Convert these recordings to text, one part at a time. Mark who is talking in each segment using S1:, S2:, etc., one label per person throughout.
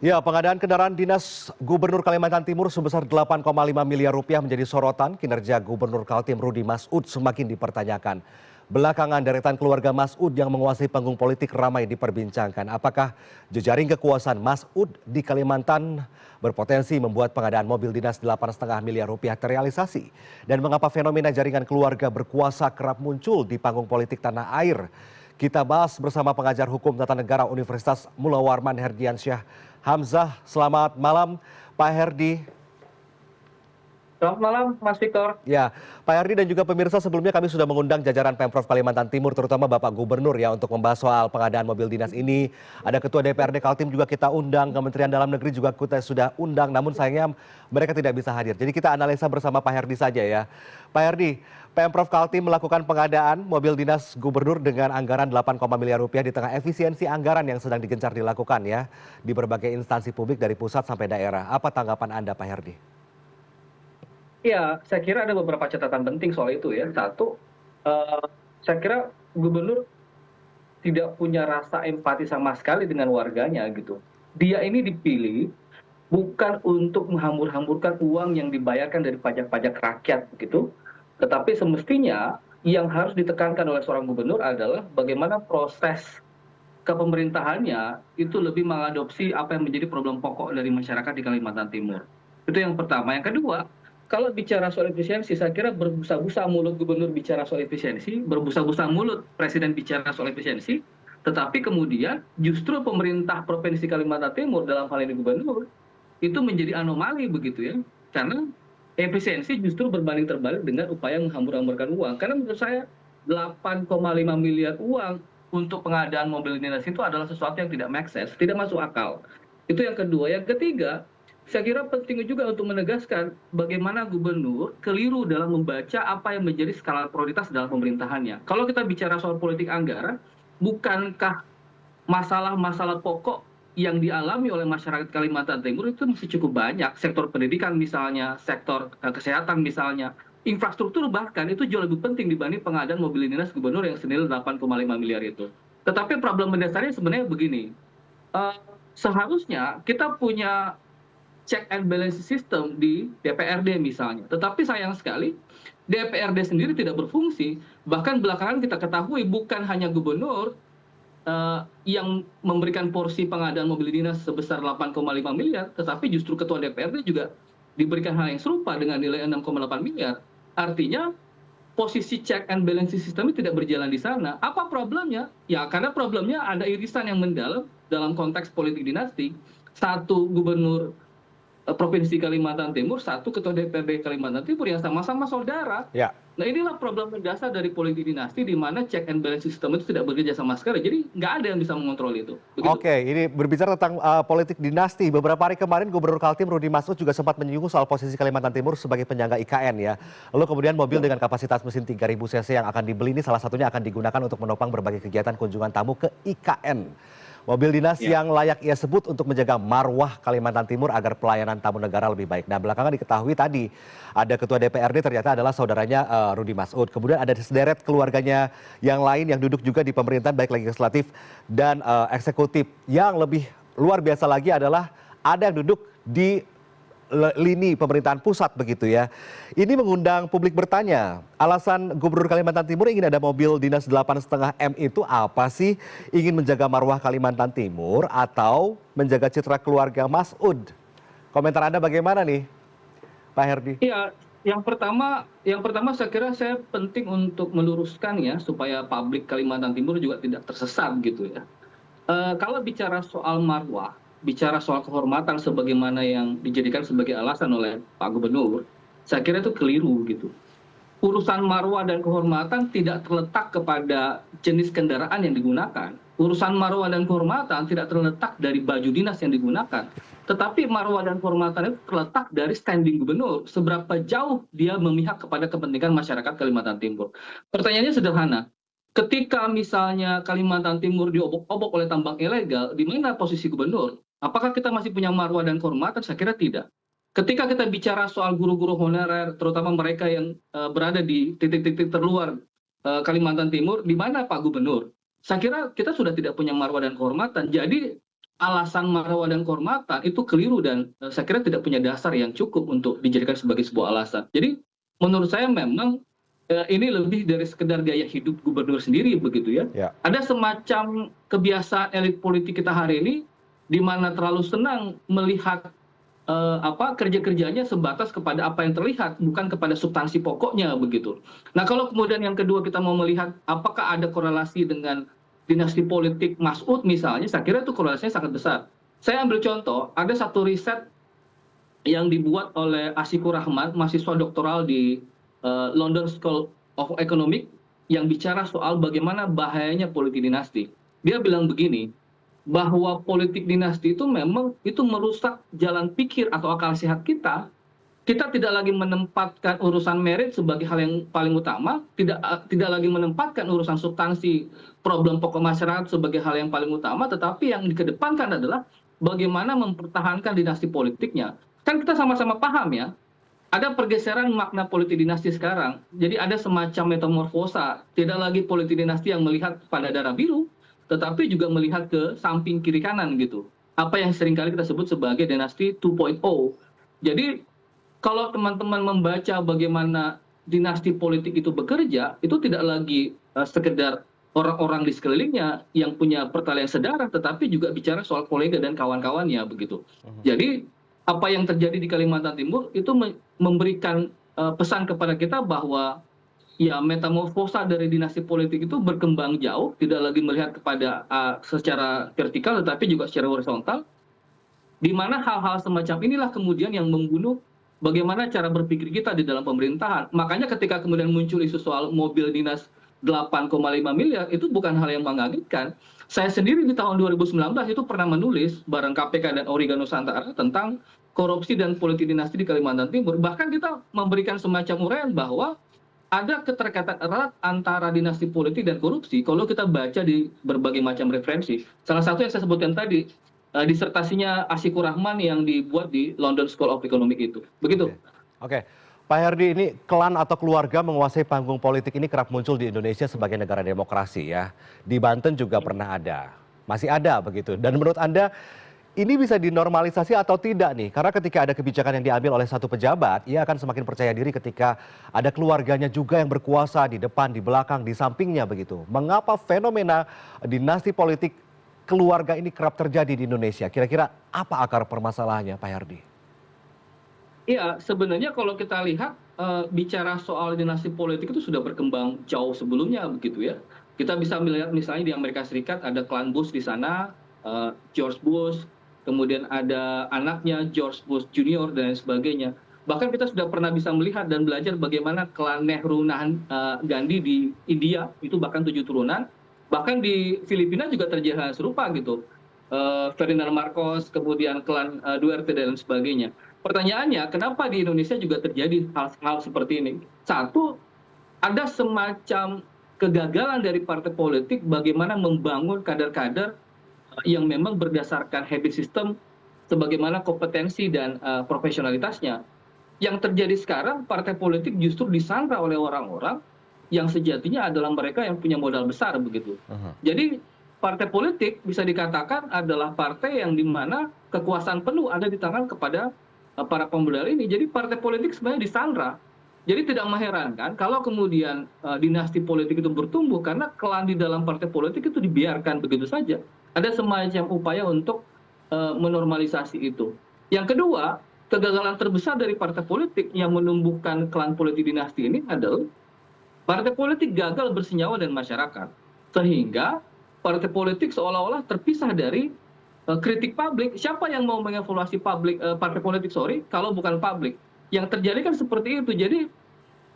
S1: Ya, pengadaan kendaraan dinas Gubernur Kalimantan Timur sebesar 8,5 miliar rupiah menjadi sorotan. Kinerja Gubernur Kaltim Rudi Masud semakin dipertanyakan. Belakangan deretan keluarga Masud yang menguasai panggung politik ramai diperbincangkan. Apakah jejaring kekuasaan Masud di Kalimantan berpotensi membuat pengadaan mobil dinas 8,5 miliar rupiah terrealisasi? Dan mengapa fenomena jaringan keluarga berkuasa kerap muncul di panggung politik tanah air? Kita bahas bersama pengajar hukum tata negara Universitas Mula Warman Herdiansyah Hamzah. Selamat malam Pak Herdi.
S2: Selamat malam, Mas Victor.
S1: Ya, Pak Herdi dan juga pemirsa, sebelumnya kami sudah mengundang jajaran Pemprov Kalimantan Timur, terutama Bapak Gubernur ya, untuk membahas soal pengadaan mobil dinas ini. Ada Ketua DPRD Kaltim juga kita undang, Kementerian Dalam Negeri juga kita sudah undang, namun sayangnya mereka tidak bisa hadir. Jadi kita analisa bersama Pak Herdi saja ya. Pak Herdi, Pemprov Kaltim melakukan pengadaan mobil dinas gubernur dengan anggaran 8, miliar rupiah di tengah efisiensi anggaran yang sedang digencar dilakukan ya di berbagai instansi publik dari pusat sampai daerah. Apa tanggapan Anda, Pak Herdi?
S2: Ya, saya kira ada beberapa catatan penting soal itu ya. Satu, saya kira gubernur tidak punya rasa empati sama sekali dengan warganya gitu. Dia ini dipilih bukan untuk menghambur-hamburkan uang yang dibayarkan dari pajak-pajak rakyat begitu, tetapi semestinya yang harus ditekankan oleh seorang gubernur adalah bagaimana proses kepemerintahannya itu lebih mengadopsi apa yang menjadi problem pokok dari masyarakat di Kalimantan Timur. Itu yang pertama. Yang kedua, kalau bicara soal efisiensi, saya kira berbusa-busa mulut gubernur bicara soal efisiensi, berbusa-busa mulut presiden bicara soal efisiensi, tetapi kemudian justru pemerintah Provinsi Kalimantan Timur dalam hal ini gubernur, itu menjadi anomali begitu ya. Karena efisiensi justru berbanding terbalik dengan upaya menghambur-hamburkan uang. Karena menurut saya 8,5 miliar uang untuk pengadaan mobil dinas itu adalah sesuatu yang tidak make sense, tidak masuk akal. Itu yang kedua. Yang ketiga, saya kira penting juga untuk menegaskan bagaimana gubernur keliru dalam membaca apa yang menjadi skala prioritas dalam pemerintahannya. Kalau kita bicara soal politik anggaran, bukankah masalah-masalah pokok yang dialami oleh masyarakat Kalimantan Timur itu masih cukup banyak? Sektor pendidikan misalnya, sektor kesehatan misalnya, infrastruktur bahkan itu jauh lebih penting dibanding pengadaan mobil dinas gubernur yang senilai 8,5 miliar itu. Tetapi problem mendasarnya sebenarnya begini, seharusnya kita punya check and balance system di DPRD misalnya. Tetapi sayang sekali DPRD sendiri tidak berfungsi. Bahkan belakangan kita ketahui bukan hanya gubernur yang memberikan porsi pengadaan mobil dinas sebesar 8,5 miliar, tetapi justru ketua DPRD juga diberikan hal yang serupa dengan nilai 6,8 miliar. Artinya posisi check and balance system tidak berjalan di sana. Apa problemnya? Ya karena problemnya ada irisan yang mendalam dalam konteks politik dinasti. Satu gubernur Provinsi Kalimantan Timur, satu ketua DPRD Kalimantan Timur yang sama-sama saudara.
S1: Ya.
S2: Nah inilah problem mendasar dari politik dinasti di mana check and balance system itu tidak bekerja sama sekali. Jadi nggak ada yang bisa mengontrol itu. Begitu.
S1: Oke, ini berbicara tentang politik dinasti. Beberapa hari kemarin Gubernur Kaltim Rudi Masud juga sempat menyinggung soal posisi Kalimantan Timur sebagai penyangga IKN ya. Lalu kemudian mobil dengan kapasitas mesin 3.000 cc yang akan dibeli ini salah satunya akan digunakan untuk menopang berbagai kegiatan kunjungan tamu ke IKN. Mobil dinas yang layak ia sebut untuk menjaga marwah Kalimantan Timur agar pelayanan tamu negara lebih baik. Nah, belakangan diketahui tadi ada ketua DPRD ternyata adalah saudaranya Rudi Masud. Kemudian ada sederet keluarganya yang lain yang duduk juga di pemerintahan baik legislatif dan eksekutif. Yang lebih luar biasa lagi adalah ada yang duduk di lini pemerintahan pusat begitu ya. Ini mengundang publik bertanya, alasan Gubernur Kalimantan Timur ingin ada mobil dinas 8,5 M itu apa sih? Ingin menjaga marwah Kalimantan Timur atau menjaga citra keluarga Masud? Komentar Anda bagaimana nih, Pak Herdi?
S2: Iya, yang pertama saya kira saya penting untuk meluruskan ya supaya publik Kalimantan Timur juga tidak tersesat gitu ya. Kalau bicara soal marwah, bicara soal kehormatan sebagaimana yang dijadikan sebagai alasan oleh Pak Gubernur, saya kira itu keliru gitu. Urusan marwah dan kehormatan tidak terletak kepada jenis kendaraan yang digunakan. Urusan marwah dan kehormatan tidak terletak dari baju dinas yang digunakan. Tetapi marwah dan kehormatan itu terletak dari standing gubernur. Seberapa jauh dia memihak kepada kepentingan masyarakat Kalimantan Timur. Pertanyaannya sederhana. Ketika misalnya Kalimantan Timur diobok-obok oleh tambang ilegal, di mana posisi gubernur? Apakah kita masih punya marwah dan kehormatan? Saya kira tidak. Ketika kita bicara soal guru-guru honorer, terutama mereka yang berada di titik-titik terluar Kalimantan Timur, di mana Pak Gubernur? Saya kira kita sudah tidak punya marwah dan kehormatan. Jadi alasan marwah dan kehormatan itu keliru dan saya kira tidak punya dasar yang cukup untuk dijadikan sebagai sebuah alasan. Jadi menurut saya memang ini lebih dari sekedar gaya hidup gubernur sendiri begitu ya.
S1: Ya.
S2: Ada semacam kebiasaan elit politik kita hari ini di mana terlalu senang melihat kerja-kerjanya sebatas kepada apa yang terlihat, bukan kepada substansi pokoknya begitu. Nah, kalau kemudian yang kedua kita mau melihat apakah ada korelasi dengan dinasti politik Mas'ud misalnya, saya kira itu korelasinya sangat besar. Saya ambil contoh, ada satu riset yang dibuat oleh Asikur Rahman, mahasiswa doktoral di London School of Economics, yang bicara soal bagaimana bahayanya politik dinasti. Dia bilang begini, bahwa politik dinasti itu memang itu merusak jalan pikir atau akal sehat kita. Kita tidak lagi menempatkan urusan merit sebagai hal yang paling utama, tidak lagi menempatkan urusan substansi problem pokok masyarakat sebagai hal yang paling utama, tetapi yang dikedepankan adalah bagaimana mempertahankan dinasti politiknya. Kan kita sama-sama paham ya, ada pergeseran makna politik dinasti sekarang. Jadi ada semacam metamorfosa, tidak lagi politik dinasti yang melihat pada darah biru, tetapi juga melihat ke samping kiri kanan gitu. Apa yang seringkali kita sebut sebagai dinasti 2.0. Jadi kalau teman-teman membaca bagaimana dinasti politik itu bekerja, itu tidak lagi sekedar orang-orang di sekelilingnya yang punya pertalian sedarah, tetapi juga bicara soal kolega dan kawan-kawannya begitu. Jadi apa yang terjadi di Kalimantan Timur itu memberikan pesan kepada kita bahwa ya metamorfosa dari dinasti politik itu berkembang jauh, tidak lagi melihat kepada secara vertikal tetapi juga secara horizontal, di mana hal-hal semacam inilah kemudian yang membunuh bagaimana cara berpikir kita di dalam pemerintahan. Makanya ketika kemudian muncul isu soal mobil dinas 8,5 miliar, itu bukan hal yang mengagetkan. Saya sendiri di tahun 2019 itu pernah menulis bareng KPK dan Origa Nusantara tentang korupsi dan politik dinasti di Kalimantan Timur. Bahkan kita memberikan semacam uraian bahwa ada keterkaitan erat antara dinasti politik dan korupsi kalau kita baca di berbagai macam referensi. Salah satu yang saya sebutkan tadi, disertasinya Asikur Rahman yang dibuat di London School of Economics itu. Begitu.
S1: Oke. Pak Herdi, ini klan atau keluarga menguasai panggung politik ini kerap muncul di Indonesia sebagai negara demokrasi ya. Di Banten juga pernah ada, masih ada begitu. Dan menurut Anda ini bisa dinormalisasi atau tidak nih? Karena ketika ada kebijakan yang diambil oleh satu pejabat, ia akan semakin percaya diri ketika ada keluarganya juga yang berkuasa di depan, di belakang, di sampingnya begitu. Mengapa fenomena dinasti politik keluarga ini kerap terjadi di Indonesia? Kira-kira apa akar permasalahannya, Pak Herdi?
S2: Iya, sebenarnya kalau kita lihat bicara soal dinasti politik itu sudah berkembang jauh sebelumnya begitu ya. Kita bisa melihat misalnya di Amerika Serikat ada klan Bush di sana, George Bush, kemudian ada anaknya George Bush Junior dan lain sebagainya. Bahkan kita sudah pernah bisa melihat dan belajar bagaimana klan Nehru Gandhi di India itu bahkan 7 turunan. Bahkan di Filipina juga terjadi hal serupa gitu. Ferdinand Marcos, kemudian klan Duterte dan lain sebagainya. Pertanyaannya, kenapa di Indonesia juga terjadi hal-hal seperti ini? Satu, ada semacam kegagalan dari partai politik bagaimana membangun kader-kader yang memang berdasarkan habit system sebagaimana kompetensi dan profesionalitasnya. Yang terjadi sekarang, partai politik justru disandra oleh orang-orang yang sejatinya adalah mereka yang punya modal besar begitu. Jadi partai politik bisa dikatakan adalah partai yang dimana kekuasaan penuh ada di tangan kepada para pemodal ini. Jadi partai politik sebenarnya disandra. Jadi tidak mengherankan kalau kemudian dinasti politik itu bertumbuh karena klan di dalam partai politik itu dibiarkan begitu saja. Ada semacam upaya untuk menormalisasi itu. Yang kedua, kegagalan terbesar dari partai politik yang menumbuhkan klan politik dinasti ini adalah partai politik gagal bersenyawa dengan masyarakat. Sehingga partai politik seolah-olah terpisah dari kritik publik. Siapa yang mau mengevaluasi partai politik kalau bukan publik? Yang terjadi kan seperti itu. Jadi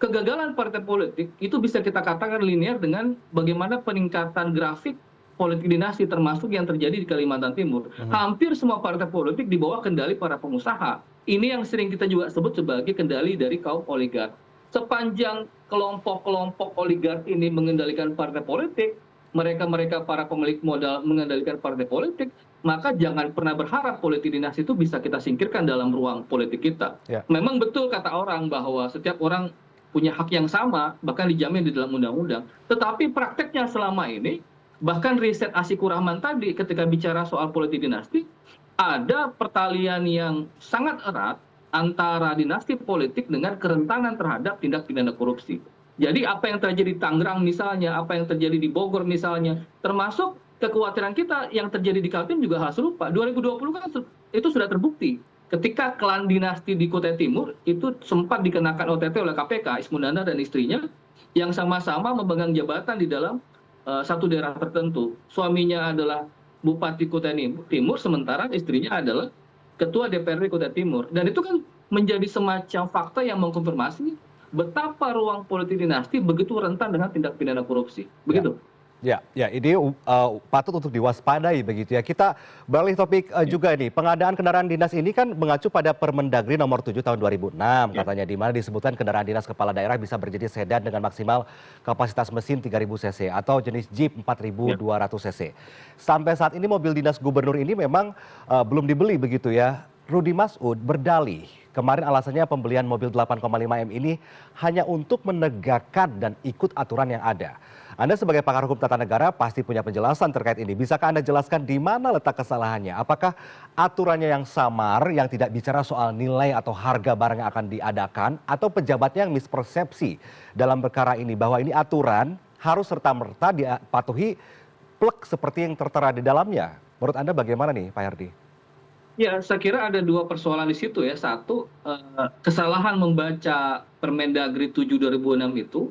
S2: kegagalan partai politik itu bisa kita katakan linear dengan bagaimana peningkatan grafik politik dinasti termasuk yang terjadi di Kalimantan Timur. Hampir semua partai politik di bawah kendali para pengusaha. Ini yang sering kita juga sebut sebagai kendali dari kaum oligark. Sepanjang kelompok-kelompok oligark ini mengendalikan partai politik, mereka para pemilik modal mengendalikan partai politik, maka jangan pernah berharap politik dinasti itu bisa kita singkirkan dalam ruang politik kita. Memang betul kata orang bahwa setiap orang punya hak yang sama, bahkan dijamin di dalam undang-undang. Tetapi prakteknya selama ini Bahkan riset Asikur Rahman tadi ketika bicara soal politik dinasti, ada pertalian yang sangat erat antara dinasti politik dengan kerentanan terhadap tindak pidana korupsi. Jadi apa yang terjadi di Tangerang misalnya, apa yang terjadi di Bogor misalnya, termasuk kekhawatiran kita yang terjadi di Kaltim juga hal serupa. 2020 kan itu sudah terbukti. Ketika klan dinasti di Kutai Timur itu sempat dikenakan OTT oleh KPK, Ismundana dan istrinya, yang sama-sama memegang jabatan di dalam satu daerah tertentu. Suaminya adalah Bupati Kutai Timur, sementara istrinya adalah Ketua DPRD Kutai Timur. Dan itu kan menjadi semacam fakta yang mengkonfirmasi betapa ruang politik dinasti begitu rentan dengan tindak pidana korupsi.
S1: Ya.
S2: Begitu.
S1: Ya, ini patut untuk diwaspadai begitu ya. Kita beralih topik juga nih. Pengadaan kendaraan dinas ini kan mengacu pada Permendagri nomor 7 tahun 2006 katanya, di mana disebutkan kendaraan dinas kepala daerah bisa berjenis sedan dengan maksimal kapasitas mesin 3.000 cc atau jenis Jeep 4.200 cc. Sampai saat ini mobil dinas gubernur ini memang belum dibeli begitu ya. Rudi Masud berdalih kemarin alasannya pembelian mobil 8,5 M ini hanya untuk menegakkan dan ikut aturan yang ada. Anda sebagai pakar hukum tata negara pasti punya penjelasan terkait ini. Bisakah Anda jelaskan di mana letak kesalahannya? Apakah aturannya yang samar, yang tidak bicara soal nilai atau harga barang yang akan diadakan, atau pejabatnya yang mispersepsi dalam perkara ini bahwa ini aturan harus serta-merta dipatuhi plek seperti yang tertera di dalamnya? Menurut Anda bagaimana nih, Pak Herdi?
S2: Ya, saya kira ada dua persoalan di situ ya. Satu, kesalahan membaca Permendagri 7 2006 itu,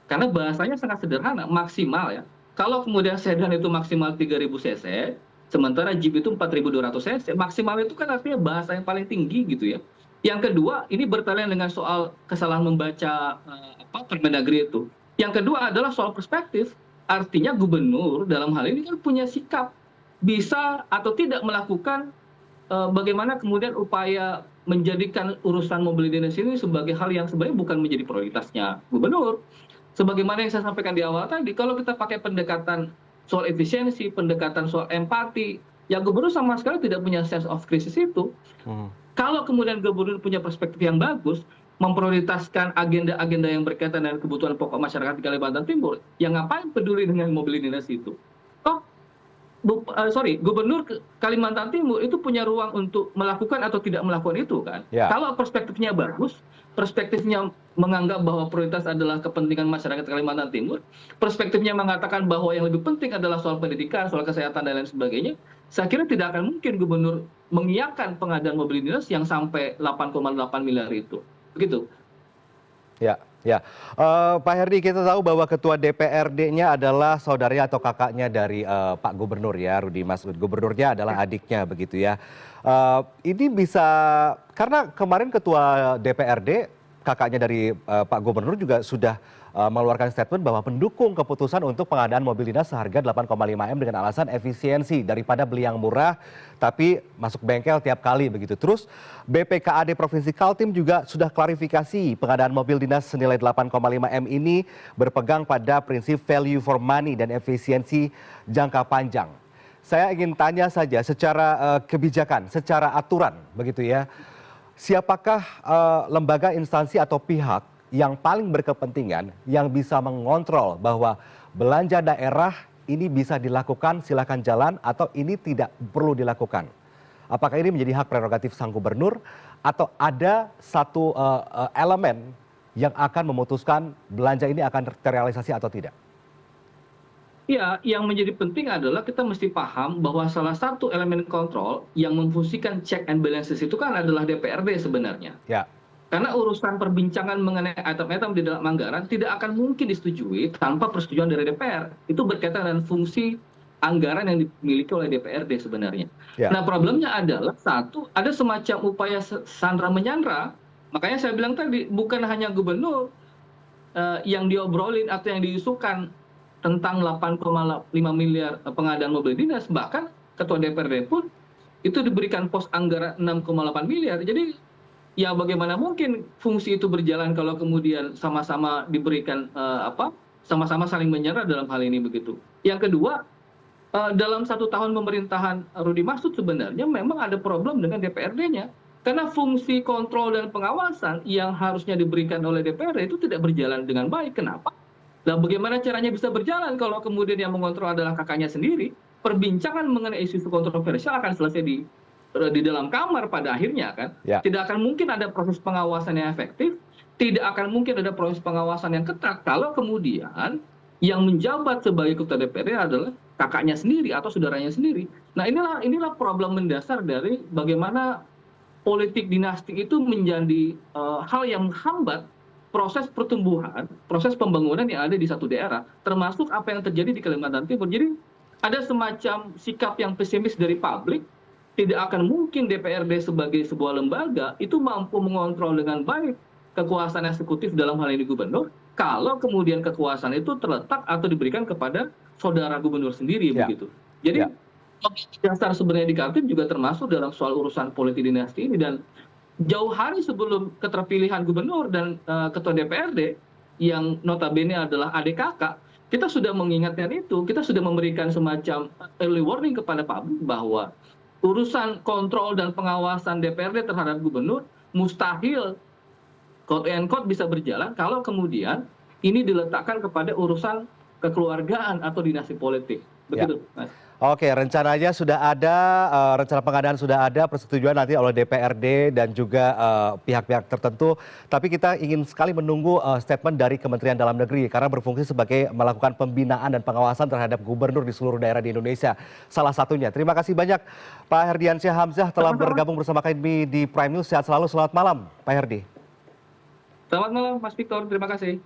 S2: karena bahasanya sangat sederhana, maksimal ya. Kalau kemudian sedan itu maksimal 3.000 cc, sementara Jeep itu 4.200 cc, maksimal itu kan artinya bahasa yang paling tinggi gitu ya. Yang kedua, ini bertalian dengan soal kesalahan membaca Permendagri itu. Yang kedua adalah soal perspektif. Artinya gubernur dalam hal ini kan punya sikap bisa atau tidak melakukan bagaimana kemudian upaya menjadikan urusan mobil dinas ini sebagai hal yang sebenarnya bukan menjadi prioritasnya gubernur. Sebagaimana yang saya sampaikan di awal tadi, kalau kita pakai pendekatan soal efisiensi, pendekatan soal empati, ya gubernur sama sekali tidak punya sense of crisis itu. Kalau kemudian gubernur punya perspektif yang bagus, memprioritaskan agenda-agenda yang berkaitan dengan kebutuhan pokok masyarakat di Kalimantan Timur, yang ngapain peduli dengan mobil dinas itu? Toh, gubernur Kalimantan Timur itu punya ruang untuk melakukan atau tidak melakukan itu kan.
S1: Ya.
S2: Kalau perspektifnya bagus, perspektifnya menganggap bahwa prioritas adalah kepentingan masyarakat Kalimantan Timur, perspektifnya mengatakan bahwa yang lebih penting adalah soal pendidikan, soal kesehatan dan lain sebagainya, saya kira tidak akan mungkin gubernur mengiyakan pengadaan mobil dinas yang sampai 8,8 miliar itu. Begitu.
S1: Ya, Pak Herdi, kita tahu bahwa ketua DPRD-nya adalah saudaranya atau kakaknya dari Pak Gubernur ya, Rudi Masud. Gubernurnya adalah adiknya begitu ya. Ini bisa, karena kemarin ketua DPRD, kakaknya dari Pak Gubernur juga sudah mengeluarkan statement bahwa mendukung keputusan untuk pengadaan mobil dinas seharga 8,5 M dengan alasan efisiensi daripada beli yang murah tapi masuk bengkel tiap kali begitu. Terus BPKAD Provinsi Kaltim juga sudah klarifikasi pengadaan mobil dinas senilai 8,5 M ini berpegang pada prinsip value for money dan efisiensi jangka panjang. Saya ingin tanya saja secara kebijakan, secara aturan begitu ya. Siapakah lembaga, instansi atau pihak yang paling berkepentingan yang bisa mengontrol bahwa belanja daerah ini bisa dilakukan silakan jalan atau ini tidak perlu dilakukan? Apakah ini menjadi hak prerogatif sang gubernur atau ada satu elemen yang akan memutuskan belanja ini akan terrealisasi atau tidak?
S2: Ya, yang menjadi penting adalah kita mesti paham bahwa salah satu elemen kontrol yang memfungsikan check and balances itu kan adalah DPRD sebenarnya.
S1: Ya.
S2: Karena urusan perbincangan mengenai item-item di dalam anggaran tidak akan mungkin disetujui tanpa persetujuan dari DPR. Itu berkaitan dengan fungsi anggaran yang dimiliki oleh DPRD sebenarnya.
S1: Ya.
S2: Nah, problemnya adalah satu, ada semacam upaya sandra menyandra. Makanya saya bilang tadi, bukan hanya gubernur yang diobrolin atau yang diisukan tentang 8,5 miliar pengadaan mobil dinas, bahkan ketua DPRD pun itu diberikan pos anggaran 6,8 miliar. Jadi ya bagaimana mungkin fungsi itu berjalan kalau kemudian sama-sama diberikan sama-sama saling menyerah dalam hal ini begitu. Yang kedua, dalam 1 tahun pemerintahan Rudi Masud sebenarnya memang ada problem dengan DPRD-nya. Karena fungsi kontrol dan pengawasan yang harusnya diberikan oleh DPRD itu tidak berjalan dengan baik. Kenapa? Nah, bagaimana caranya bisa berjalan kalau kemudian yang mengontrol adalah kakaknya sendiri? Perbincangan mengenai isu kontroversial akan selesai di dalam kamar pada akhirnya kan.
S1: Ya.
S2: Tidak akan mungkin ada proses pengawasan yang efektif, tidak akan mungkin ada proses pengawasan yang ketat kalau kemudian yang menjabat sebagai ketua DPRD adalah kakaknya sendiri atau saudaranya sendiri. Nah, inilah problem mendasar dari bagaimana politik dinasti itu menjadi hal yang menghambat proses pertumbuhan, proses pembangunan yang ada di satu daerah, termasuk apa yang terjadi di Kalimantan Timur. Jadi ada semacam sikap yang pesimis dari publik, tidak akan mungkin DPRD sebagai sebuah lembaga itu mampu mengontrol dengan baik kekuasaan eksekutif dalam hal ini gubernur, kalau kemudian kekuasaan itu terletak atau diberikan kepada saudara gubernur sendiri begitu. Jadi dasar sebenarnya di Kaltim juga termasuk dalam soal urusan politik dinasti ini, dan jauh hari sebelum keterpilihan gubernur dan ketua DPRD yang notabene adalah adik kakak, kita sudah mengingatkan itu, kita sudah memberikan semacam early warning kepada publik bahwa urusan kontrol dan pengawasan DPRD terhadap gubernur mustahil quote and quote bisa berjalan kalau kemudian ini diletakkan kepada urusan kekeluargaan atau dinasti politik. Begitu, Mas.
S1: Oke, rencananya sudah ada, rencana pengadaan sudah ada, persetujuan nanti oleh DPRD dan juga pihak-pihak tertentu. Tapi kita ingin sekali menunggu statement dari Kementerian Dalam Negeri karena berfungsi sebagai melakukan pembinaan dan pengawasan terhadap gubernur di seluruh daerah di Indonesia. Salah satunya. Terima kasih banyak Pak Herdiansyah Hamzah telah bergabung bersama kami di Prime News. Sehat selalu, selamat malam Pak Herdi.
S2: Selamat malam Mas Victor, terima kasih.